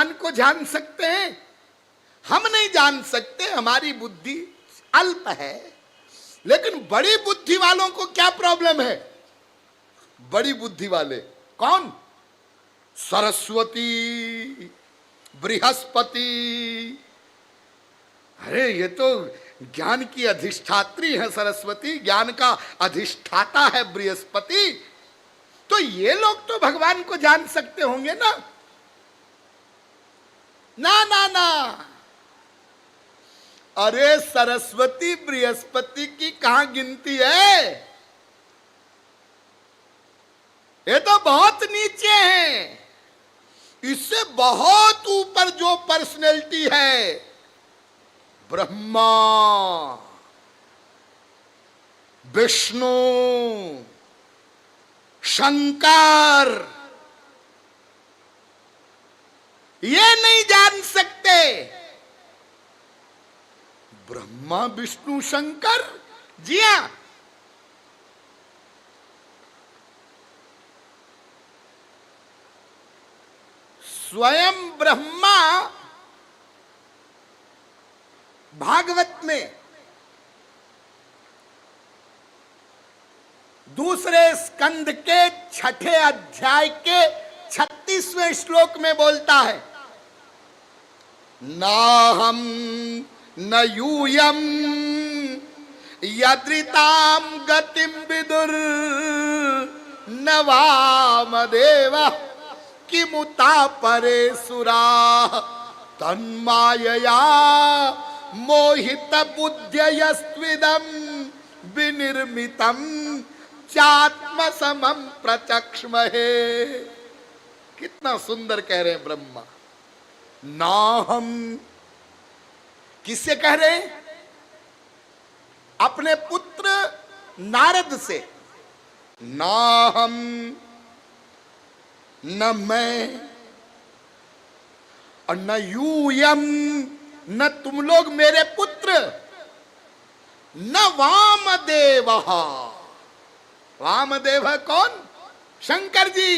भगवान को जान सकते हैं? हम नहीं जान सकते, हमारी बुद्धि अल्प है। लेकिन बड़ी बुद्धि वालों को क्या प्रॉब्लम है? बड़ी बुद्धि वाले कौन? सरस्वती, बृहस्पति। अरे ये तो ज्ञान की अधिष्ठात्री है सरस्वती, ज्ञान का अधिष्ठाता है बृहस्पति। तो ये लोग तो भगवान को जान सकते होंगे ना? ना ना ना, अरे सरस्वती बृहस्पति की कहां गिनती है? ये तो बहुत नीचे हैं। इससे बहुत ऊपर जो पर्सनैलिटी है, ब्रह्मा, विष्णु, शंकर, ये नहीं जान सकते। ब्रह्मा विष्णु शंकर, जी हां, स्वयं ब्रह्मा भागवत में दूसरे स्कंद के 6ठे अध्याय के 36वें श्लोक में बोलता है, नाहम न यूयम यद्रिताम गतिम विदुर न वामदेव किमुता परे सुरा तन्मायया मोहित बुद्ध्ययस्त्विदं विनिर्मितं चात्म समम प्रचक्ष्महे। कितना सुंदर कह रहे हैं ब्रह्मा। ना हम किससे कह रहे हैं? अपने पुत्र नारद से। ना हम, न मैं, और न यूयम, न तुम लोग मेरे पुत्र, न वामदेव। वामदेव कौन? शंकर जी।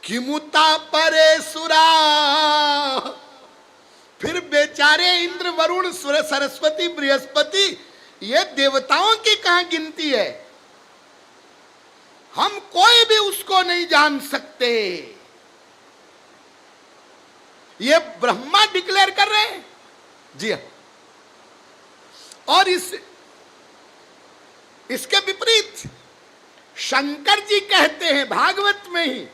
किमुता परे सुरा, फिर बेचारे इंद्र, वरुण, सूर्य, सरस्वती, बृहस्पति, ये देवताओं की कहां गिनती है? हम कोई भी उसको नहीं जान सकते। ये ब्रह्मा डिक्लेयर कर रहे हैं, जी हां। और इसके विपरीत शंकर जी कहते हैं भागवत में ही,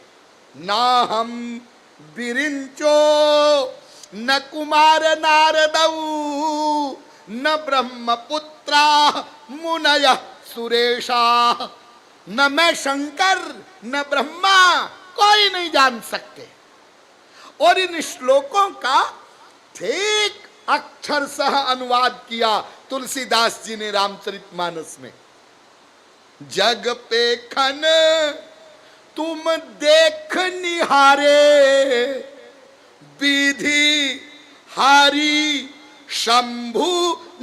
ना हम बिरिंचो न कुमार नारदऊ न ब्रह्मपुत्रा मुनय सुरेशा। न मैं शंकर न ब्रह्मा, कोई नहीं जान सकते। और इन श्लोकों का ठीक अक्षर सह अनुवाद किया तुलसीदास जी ने रामचरितमानस में। जग पे खन तुम देख निहारे, विधि हारी शंभु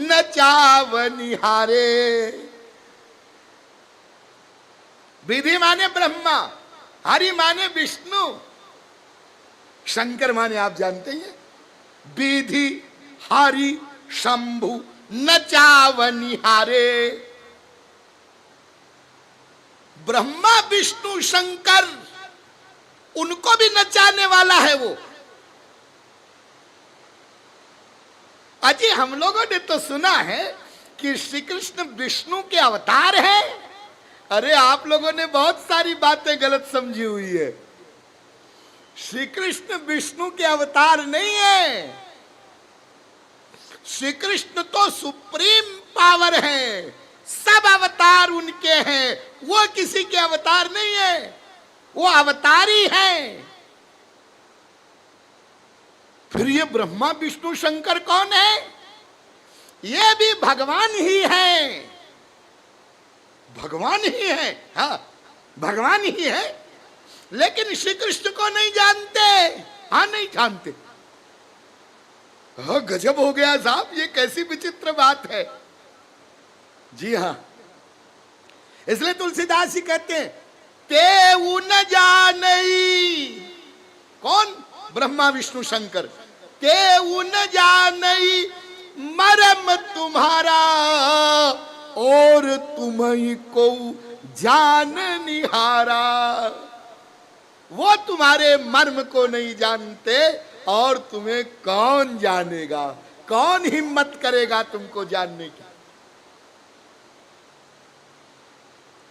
नचाव निहारे। विधि माने ब्रह्मा, हरि माने विष्णु, शंकर माने आप जानते हैं विधि हारी शंभु नचाव निहारे। ब्रह्मा विष्णु शंकर, उनको भी नचाने वाला है वो। अजी हम लोगों ने तो सुना है कि श्री कृष्ण विष्णु के अवतार हैं। अरे आप लोगों ने बहुत सारी बातें गलत समझी हुई है। श्री कृष्ण विष्णु के अवतार नहीं है। श्री कृष्ण तो सुप्रीम पावर है, सब अवतार उनके हैं, वो किसी के अवतार नहीं है, वो अवतारी हैं। फिर ये ब्रह्मा विष्णु शंकर कौन है? ये भी भगवान ही है, भगवान ही है। हाँ, भगवान ही है, लेकिन श्री कृष्ण को नहीं जानते। हाँ, नहीं जानते। हाँ, गजब हो गया साहब, ये कैसी विचित्र बात है। जी हाँ, इसलिए तुलसीदास जी कहते हैं, ते न जानई कौन? ब्रह्मा विष्णु शंकर। के उन जानई मरम तुम्हारा, और तुम्हीं को जान निहारा। वो तुम्हारे मर्म को नहीं जानते, और तुम्हें कौन जानेगा, कौन हिम्मत करेगा तुमको जानने की।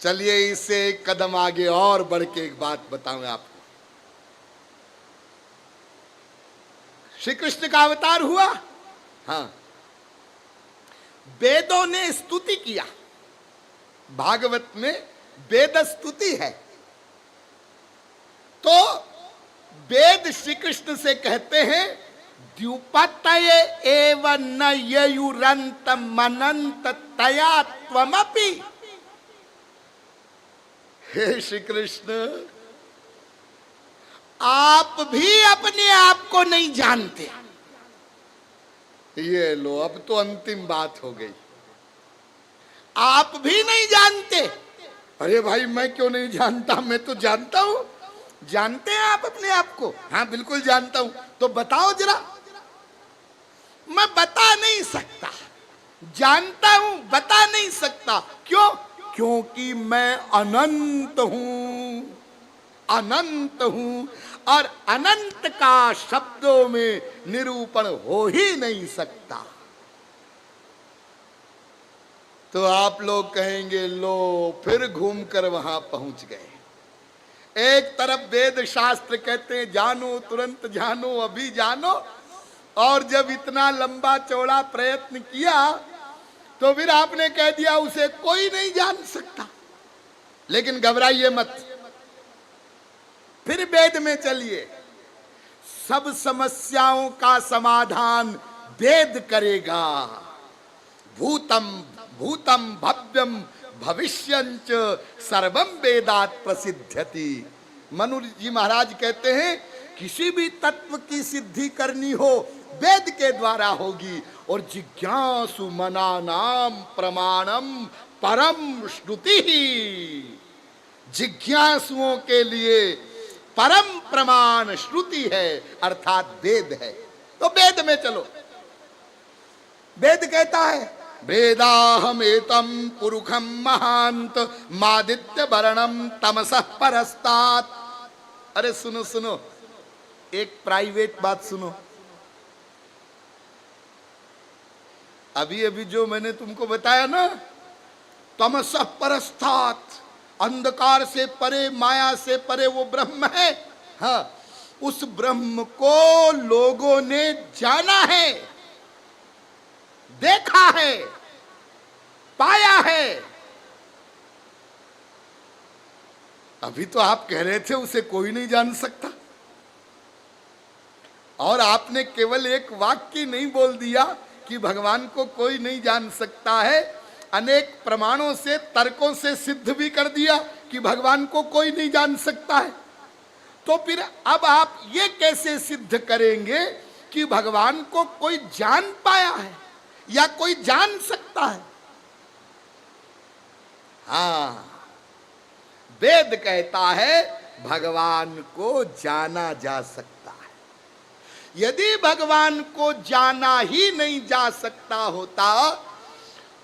चलिए इससे एक कदम आगे और बढ़ के एक बात बताऊं आपको। श्री कृष्ण का अवतार हुआ, हाँ, वेदों ने स्तुति किया। भागवत में वेद स्तुति है। तो वेद श्री कृष्ण से कहते हैं द्युपतये एव न ययुरंत मनंत तया त्वमपि। हे श्री कृष्ण, आप भी अपने आप को नहीं जानते। ये लो, अब तो अंतिम बात हो गई। आप भी नहीं जानते। अरे भाई, मैं क्यों नहीं जानता, मैं तो जानता हूं। जानते हैं आप अपने आप को? हाँ बिल्कुल जानता हूं। तो बताओ जरा। मैं बता नहीं सकता। जानता हूं, बता नहीं सकता। क्यों? क्योंकि मैं अनंत हूं, अनंत हूं, और अनंत का शब्दों में निरूपण हो ही नहीं सकता। तो आप लोग कहेंगे लो, फिर घूमकर वहां पहुंच गए। एक तरफ वेद शास्त्र कहते हैं जानो, तुरंत जानो, अभी जानो, और जब इतना लंबा चौड़ा प्रयत्न किया तो फिर आपने कह दिया उसे कोई नहीं जान सकता। लेकिन घबराइए मत, फिर वेद में चलिए। सब समस्याओं का समाधान वेद करेगा। भूतम भूतम भव्यम भविष्यंच सर्वम वेदात् प्रसिद्ध्यति। मनु जी महाराज कहते हैं किसी भी तत्व की सिद्धि करनी हो वेद के द्वारा होगी। और जिज्ञासु मनानाम प्रमाणम परम श्रुति ही। जिज्ञासुओं के लिए परम प्रमाण श्रुति है, अर्थात वेद है। तो वेद में चलो। वेद कहता है वेदाहमेतम पुरुषम महांत मादित्य वर्णम तमसः परस्तात्। अरे सुनो सुनो, एक प्राइवेट बात सुनो। अभी अभी जो मैंने तुमको बताया ना, तमसः परस्तात्, अंधकार से परे, माया से परे वो ब्रह्म है। हाँ, उस ब्रह्म को लोगों ने जाना है, देखा है, पाया है। अभी तो आप कह रहे थे उसे कोई नहीं जान सकता, और आपने केवल एक वाक्य नहीं बोल दिया कि भगवान को कोई नहीं जान सकता है, अनेक प्रमाणों से, तर्कों से सिद्ध भी कर दिया कि भगवान को कोई नहीं जान सकता है। तो फिर अब आप ये कैसे सिद्ध करेंगे कि भगवान को कोई जान पाया है या कोई जान सकता है? हाँ, वेद कहता है भगवान को जाना जा सकता है। यदि भगवान को जाना ही नहीं जा सकता होता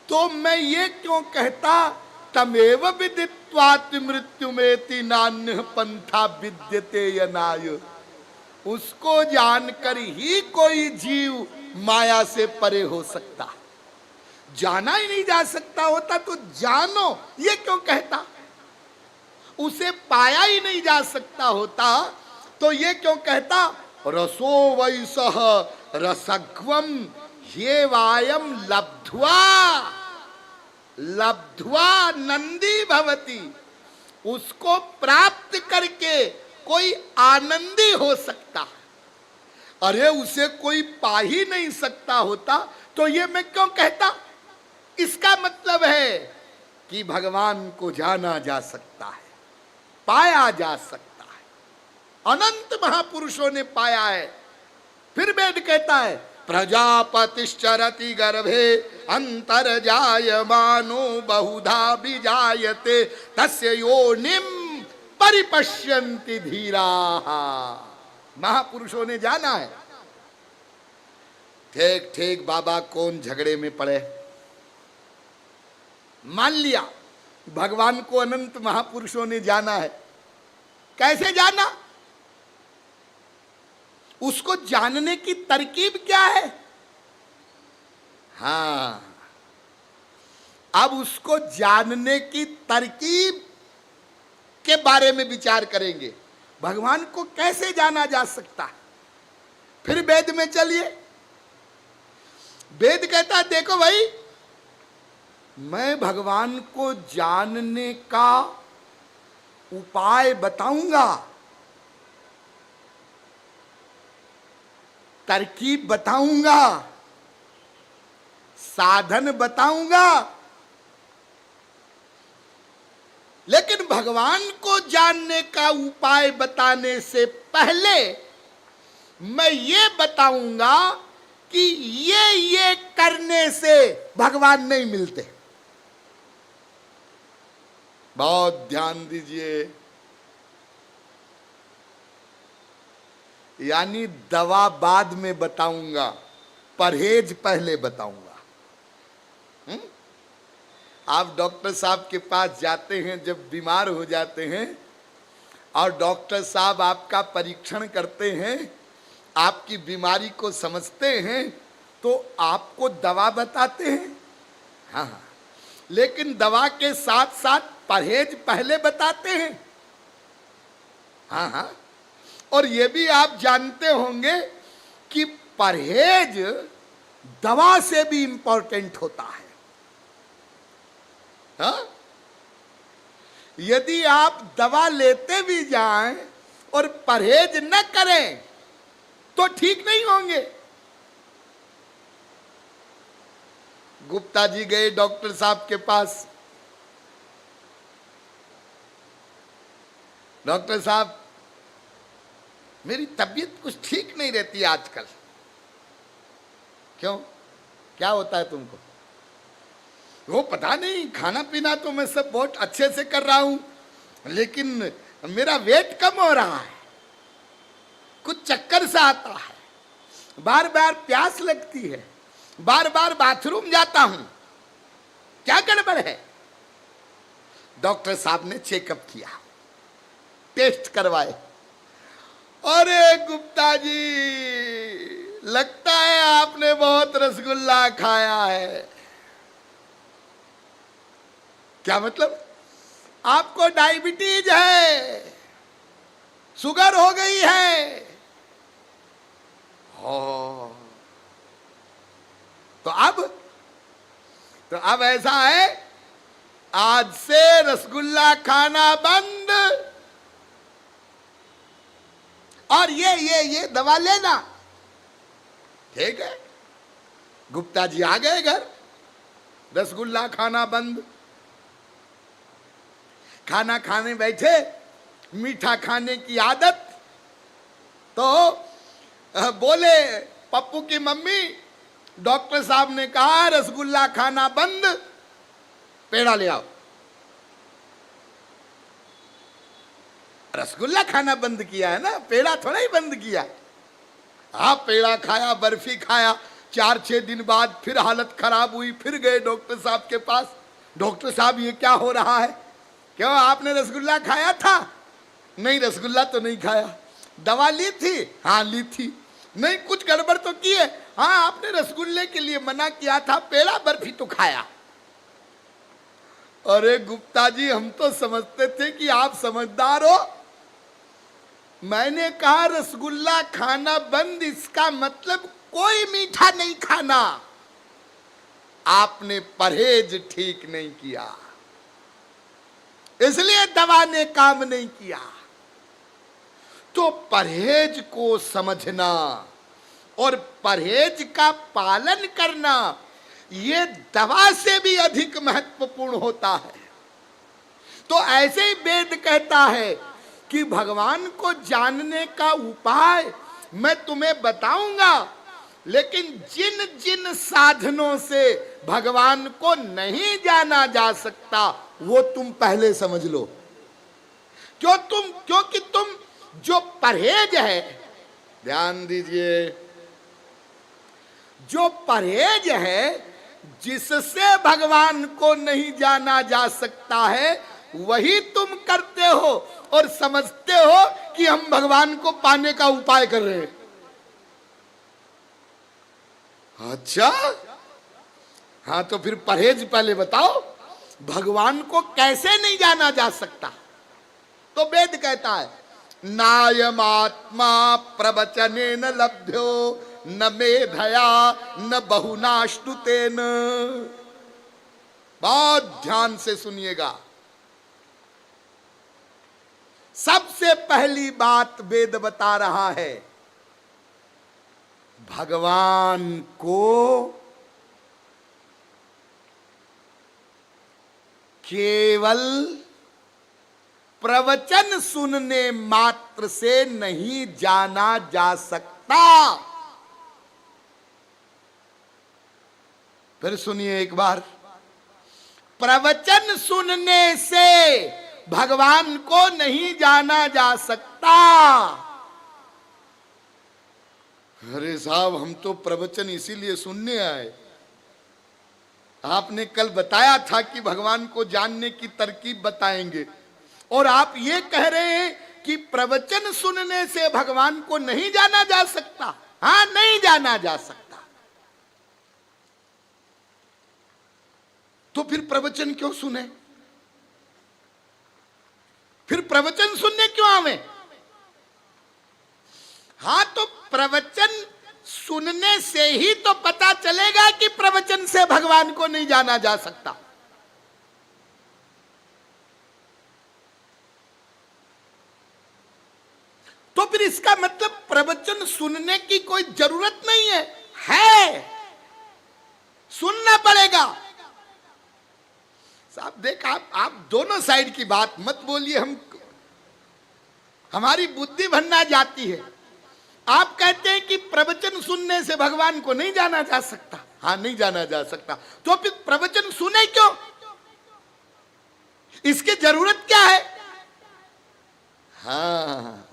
तो मैं ये क्यों कहता तमेव विदित्वात् मृत्युमेति नान्यः पंथा विद्यते यनाय। उसको जानकर ही कोई जीव माया से परे हो सकता। जाना ही नहीं जा सकता होता तो जानो ये क्यों कहता? उसे पाया ही नहीं जा सकता होता तो ये क्यों कहता? रसो वैसह रसग्वम ये वायम लब्ध्वा लब्ध्वा नंदी भवति। उसको प्राप्त करके कोई आनंदी हो सकता। अरे उसे कोई पा ही नहीं सकता होता तो ये मैं क्यों कहता? इसका मतलब है कि भगवान को जाना जा सकता है, पाया जा सकता है। अनंत महापुरुषों ने पाया है। फिर वेद कहता है प्रजापतिश्चरति गर्भे अंतर्जायमानो बहुधा विजायते तस्य योनिम परिपश्यन्ति धीराः। महापुरुषों ने जाना है। ठीक ठीक बाबा कौन झगड़े में पड़े, मान लिया भगवान को अनंत महापुरुषों ने जाना है। कैसे जाना, उसको जानने की तरकीब क्या है? हां, अब उसको जानने की तरकीब के बारे में विचार करेंगे। भगवान को कैसे जाना जा सकता है? फिर वेद में चलिए। वेद कहता है देखो भाई, मैं भगवान को जानने का उपाय बताऊंगा, तरकीब बताऊंगा, साधन बताऊंगा। लेकिन भगवान को जानने का उपाय बताने से पहले मैं ये बताऊंगा कि ये करने से भगवान नहीं मिलते। बहुत ध्यान दीजिए, यानी दवा बाद में बताऊंगा, परहेज पहले बताऊंगा। आप डॉक्टर साहब के पास जाते हैं जब बीमार हो जाते हैं, और डॉक्टर साहब आपका परीक्षण करते हैं, आपकी बीमारी को समझते हैं, तो आपको दवा बताते हैं। हाँ, लेकिन दवा के साथ साथ परहेज पहले बताते हैं। हाँ, और ये भी आप जानते होंगे कि परहेज दवा से भी इंपॉर्टेंट होता है। हाँ? यदि आप दवा लेते भी जाएं और परहेज न करें तो ठीक नहीं होंगे। गुप्ता जी गए डॉक्टर साहब के पास। डॉक्टर साहब, मेरी तबीयत कुछ ठीक नहीं रहती आजकल। क्यों, क्या होता है तुमको? वो पता नहीं, खाना पीना तो मैं सब बहुत अच्छे से कर रहा हूं, लेकिन मेरा वेट कम हो रहा है, कुछ चक्कर सा आता है, बार बार प्यास लगती है, बार बार बाथरूम जाता हूं, क्या गड़बड़ है? डॉक्टर साहब ने चेकअप किया, टेस्ट करवाए। अरे गुप्ता जी, लगता है आपने बहुत रसगुल्ला खाया है। क्या मतलब? आपको डायबिटीज है, शुगर हो गई है। हो तो अब ऐसा है, आज से रसगुल्ला खाना बंद, और ये दवा लेना। ठीक है, गुप्ता जी आ गए घर, रसगुल्ला खाना बंद। खाना खाने बैठे, मीठा खाने की आदत, तो बोले पप्पू की मम्मी, डॉक्टर साहब ने कहा रसगुल्ला खाना बंद, पेड़ा ले आओ। रसगुल्ला खाना बंद किया है ना, पेड़ा थोड़ा ही बंद किया। हाँ, पेड़ा खाया, बर्फी खाया। 4-6 दिन बाद फिर हालत खराब हुई, फिर गए डॉक्टर साहब के पास। डॉक्टर साहब, ये क्या हो रहा है? क्यों, आपने रसगुल्ला खाया था? नहीं, रसगुल्ला तो नहीं खाया। दवा ली थी? हाँ ली थी। नहीं, कुछ गड़बड़ तो की है? हाँ, आपने रसगुल्ले के लिए मना किया था, पेड़ा बर्फी तो खाया। अरे गुप्ता जी, हम तो समझते थे कि आप समझदार हो। मैंने कहा रसगुल्ला खाना बंद, इसका मतलब कोई मीठा नहीं खाना। आपने परहेज ठीक नहीं किया, इसलिए दवा ने काम नहीं किया। तो परहेज को समझना और परहेज का पालन करना, ये दवा से भी अधिक महत्वपूर्ण होता है। तो ऐसे ही वेद कहता है कि भगवान को जानने का उपाय मैं तुम्हें बताऊंगा, लेकिन जिन जिन साधनों से भगवान को नहीं जाना जा सकता, वो तुम पहले समझ लो। क्योंकि तुम जो परहेज है, ध्यान दीजिए, जो परहेज है जिससे भगवान को नहीं जाना जा सकता है वही तुम करते हो और समझते हो कि हम भगवान को पाने का उपाय कर रहे हैं। अच्छा, हाँ तो फिर परहेज पहले बताओ, भगवान को कैसे नहीं जाना जा सकता? तो वेद कहता है नायम आत्मा प्रवचनेन लभ्यो न मेधया न बहुनाश्नुतेन। बहुत ध्यान से सुनिएगा। सबसे पहली बात वेद बता रहा है, भगवान को केवल प्रवचन सुनने मात्र से नहीं जाना जा सकता। फिर सुनिए एक बार, प्रवचन सुनने से भगवान को नहीं जाना जा सकता। अरे साहब, हम तो प्रवचन इसीलिए सुनने आए। आपने कल बताया था कि भगवान को जानने की तरकीब बताएंगे, और आप ये कह रहे हैं कि प्रवचन सुनने से भगवान को नहीं जाना जा सकता। हाँ, नहीं जाना जा सकता। तो फिर प्रवचन क्यों सुने? फिर प्रवचन सुनने क्यों आवे? हाँ, तो प्रवचन सुनने से ही तो पता चलेगा कि प्रवचन से भगवान को नहीं जाना जा सकता। तो फिर इसका मतलब प्रवचन सुनने की कोई जरूरत नहीं है, सुनना पड़ेगा। साहब देख, आप दोनों साइड की बात मत बोलिए, हमारी बुद्धि भन्ना जाती है। आप कहते हैं कि प्रवचन सुनने से भगवान को नहीं जाना जा सकता। हाँ, नहीं जाना जा सकता, तो फिर प्रवचन सुने क्यों? इसकी जरूरत क्या है? हाँ,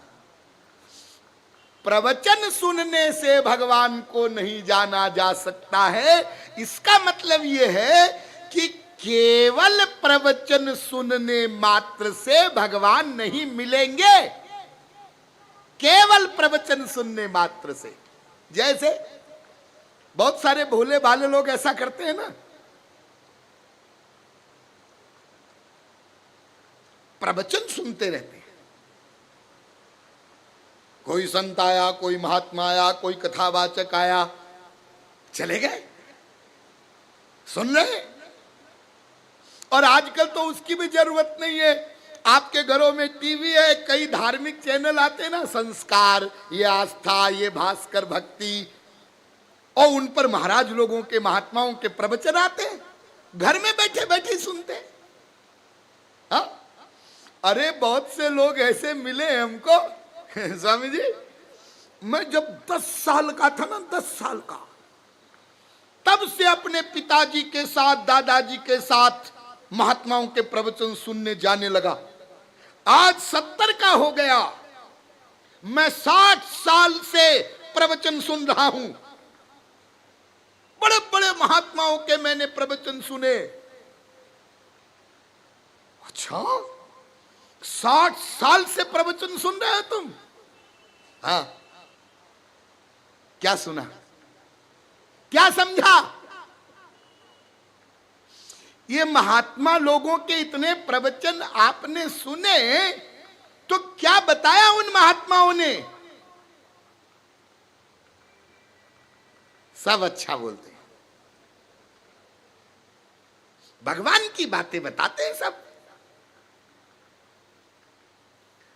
प्रवचन सुनने से भगवान को नहीं जाना जा सकता है। इसका मतलब यह है कि केवल प्रवचन सुनने मात्र से भगवान नहीं मिलेंगे। केवल प्रवचन सुनने मात्र से। जैसे बहुत सारे भोले भाले लोग ऐसा करते हैं ना, प्रवचन सुनते रहते हैं। कोई संत आया, कोई महात्मा आया, कोई कथावाचक आया, चले गए, सुन रहे। और आजकल तो उसकी भी जरूरत नहीं है। आपके घरों में टीवी है, कई धार्मिक चैनल आते हैं ना, संस्कार, ये आस्था, ये भास्कर भक्ति, और उन पर महाराज लोगों के, महात्माओं के प्रवचन आते हैं। घर में बैठे बैठे सुनते हैं। हाँ? अरे बहुत से लोग ऐसे मिले हमको स्वामी जी, मैं जब 10 साल का था ना, 10 साल का, तब से अपने पिताजी के साथ, दादाजी के साथ महात्माओं के प्रवचन सुनने जाने लगा। आज 70 का हो गया, मैं 60 साल से प्रवचन सुन रहा हूं। बड़े बड़े महात्माओं के मैंने प्रवचन सुने। अच्छा, 60 साल से प्रवचन सुन रहे हो तुम? हाँ, क्या सुना, क्या समझा? ये महात्मा लोगों के इतने प्रवचन आपने सुने, तो क्या बताया उन महात्माओं ने? सब अच्छा बोलते हैं, भगवान की बातें बताते हैं,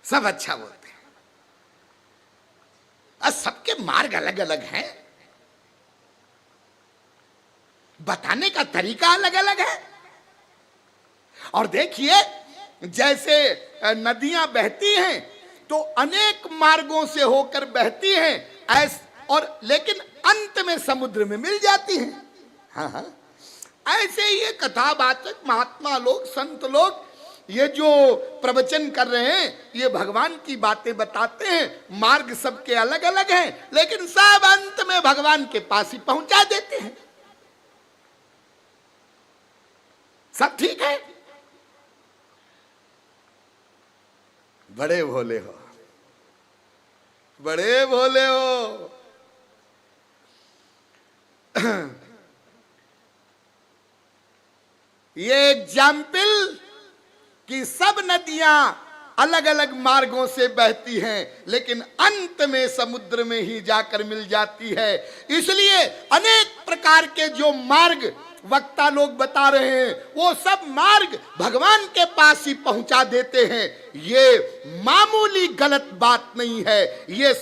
सब अच्छा बोलते हैं। और सबके मार्ग अलग अलग हैं, बताने का तरीका अलग अलग है। और देखिए, जैसे नदियां बहती हैं तो अनेक मार्गों से होकर बहती हैं, और लेकिन अंत में समुद्र में मिल जाती हैं। हाँ हाँ, ऐसे ये कथावाचक महात्मा लोग, संत लोग, ये जो प्रवचन कर रहे हैं ये भगवान की बातें बताते हैं, मार्ग सबके अलग अलग हैं, लेकिन सब अंत में भगवान के पास ही पहुंचा देते हैं। सब ठीक है। बड़े भोले हो, बड़े भोले हो। ये एग्जाम्पल कि सब नदियां अलग अलग मार्गों से बहती हैं, लेकिन अंत में समुद्र में ही जाकर मिल जाती है। इसलिए अनेक प्रकार के जो मार्ग वक्ता लोग बता रहे हैं वो सब मार्ग भगवान के पास ही पहुंचा देते हैं। ये मामूली गलत बात नहीं है, ये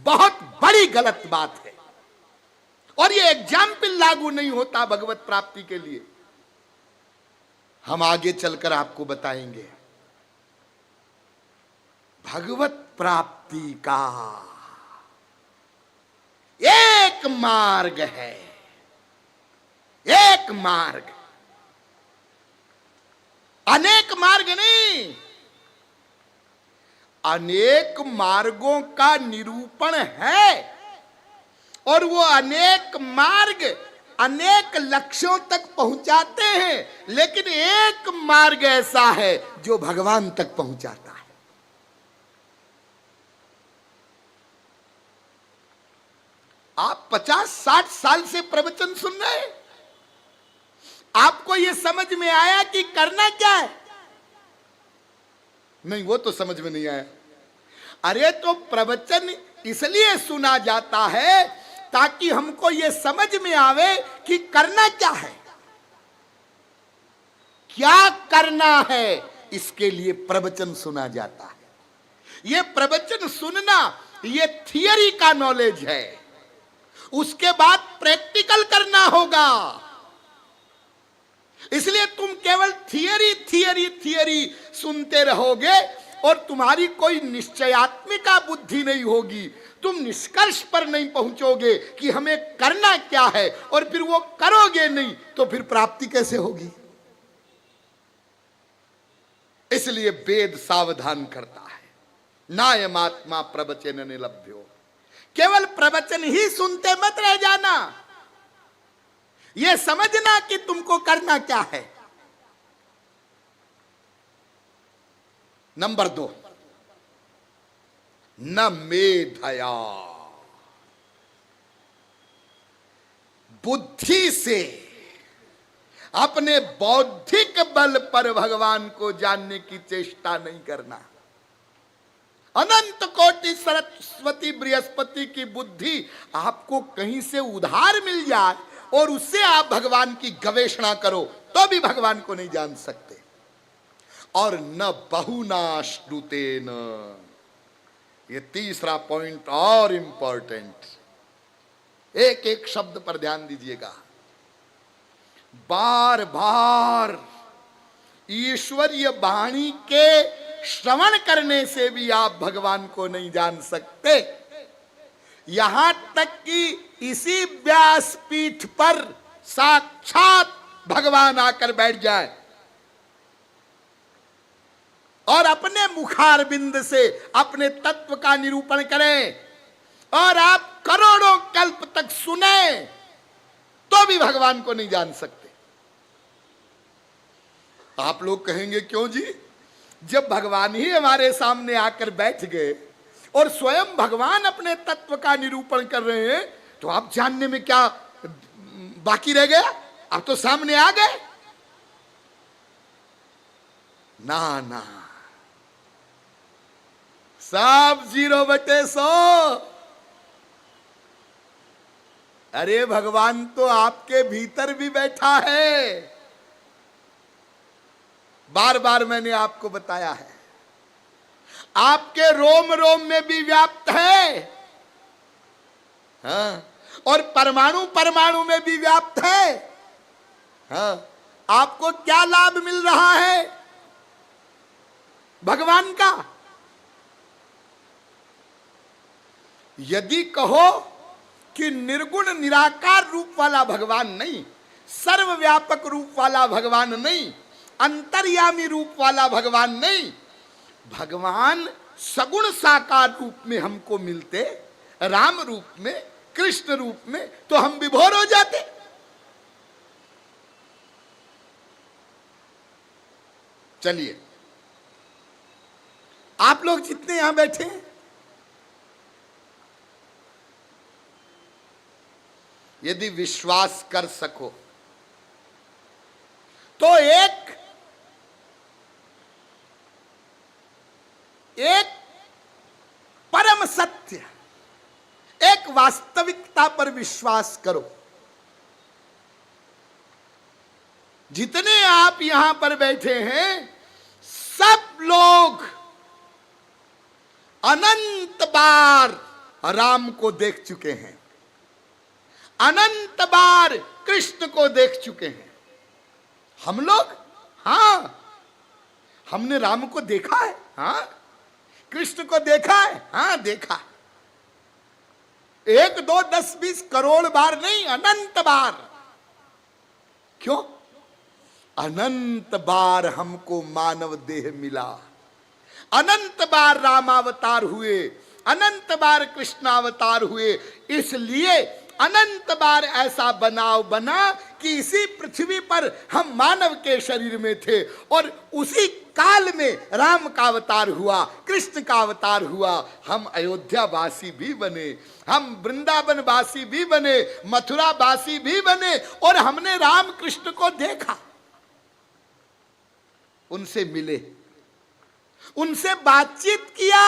बहुत बड़ी गलत बात है। और ये एग्जाम्पल लागू नहीं होता भगवत प्राप्ति के लिए। हम आगे चलकर आपको बताएंगे भगवत प्राप्ति का एक मार्ग है, एक मार्ग, अनेक मार्ग नहीं। अनेक मार्गों का निरूपण है और वो अनेक मार्ग अनेक लक्ष्यों तक पहुंचाते हैं, लेकिन एक मार्ग ऐसा है जो भगवान तक पहुंचाता है। आप 50-60 साल से प्रवचन सुन रहे हैं, आपको यह समझ में आया कि करना क्या है? नहीं, वो तो समझ में नहीं आया। अरे तो प्रवचन इसलिए सुना जाता है ताकि हमको यह समझ में आवे कि करना क्या है, क्या करना है। इसके लिए प्रवचन सुना जाता है। यह प्रवचन सुनना यह थियरी का नॉलेज है, उसके बाद प्रैक्टिकल करना होगा। इसलिए तुम केवल थियरी थियरी थियरी सुनते रहोगे और तुम्हारी कोई निश्चयात्मिका बुद्धि नहीं होगी। तुम निष्कर्ष पर नहीं पहुंचोगे कि हमें करना क्या है, और फिर वो करोगे नहीं तो फिर प्राप्ति कैसे होगी। इसलिए वेद सावधान करता है, नायमात्मा प्रवचन निलभ्यो। केवल प्रवचन ही सुनते मत रह जाना, यह समझना कि तुमको करना क्या है। नंबर 2, न मेधया, बुद्धि से अपने बौद्धिक बल पर भगवान को जानने की चेष्टा नहीं करना। अनंत कोटि सरस्वती बृहस्पति की बुद्धि आपको कहीं से उधार मिल जाए और उससे आप भगवान की गवेषणा करो तो भी भगवान को नहीं जान सकते। और न बहुना श्रुतेन, ये तीसरा पॉइंट और इंपॉर्टेंट, एक एक शब्द पर ध्यान दीजिएगा। बार बार ईश्वरीय वाणी के श्रवण करने से भी आप भगवान को नहीं जान सकते। यहां तक कि इसी व्यासपीठ पर साक्षात भगवान आकर बैठ जाए और अपने मुखारबिंद से अपने तत्व का निरूपण करें और आप करोड़ों कल्प तक सुने तो भी भगवान को नहीं जान सकते। आप लोग कहेंगे क्यों जी, जब भगवान ही हमारे सामने आकर बैठ गए और स्वयं भगवान अपने तत्व का निरूपण कर रहे हैं तो आप जानने में क्या बाकी रह गया? आप तो सामने आ गए। ना ना, सब 0/100। अरे भगवान तो आपके भीतर भी बैठा है, बार बार मैंने आपको बताया है। आपके रोम रोम में भी व्याप्त है, हाँ, और परमाणु परमाणु में भी व्याप्त है। हाँ, आपको क्या लाभ मिल रहा है भगवान का? यदि कहो कि निर्गुण निराकार रूप वाला भगवान नहीं, सर्वव्यापक रूप वाला भगवान नहीं, अंतर्यामी रूप वाला भगवान नहीं, भगवान सगुण साकार रूप में हमको मिलते, राम रूप में, कृष्ण रूप में, तो हम विभोर हो जाते। चलिए, आप लोग जितने यहां बैठे हैं, यदि विश्वास कर सको तो एक परम सत्य, एक वास्तविकता पर विश्वास करो। जितने आप यहां पर बैठे हैं, सब लोग अनंत बार राम को देख चुके हैं, अनंत बार कृष्ण को देख चुके हैं। हम लोग, हां, हमने राम को देखा है, हां, कृष्ण को देखा है, हां, देखा। 1, 2, 10, 20 करोड़ बार नहीं, अनंत बार। क्यों? अनंत बार हमको मानव देह मिला, अनंत बार रामावतार हुए, अनंत बार कृष्णावतार हुए, इसलिए अनंत बार ऐसा बनाव बना कि इसी पृथ्वी पर हम मानव के शरीर में थे, और उसी काल में राम का अवतार हुआ, कृष्ण का अवतार हुआ। हम अयोध्या वासी भी बने, हम वृंदावन वासी भी बने, मथुरा वासी भी बने, और हमने राम कृष्ण को देखा, उनसे मिले, उनसे बातचीत किया।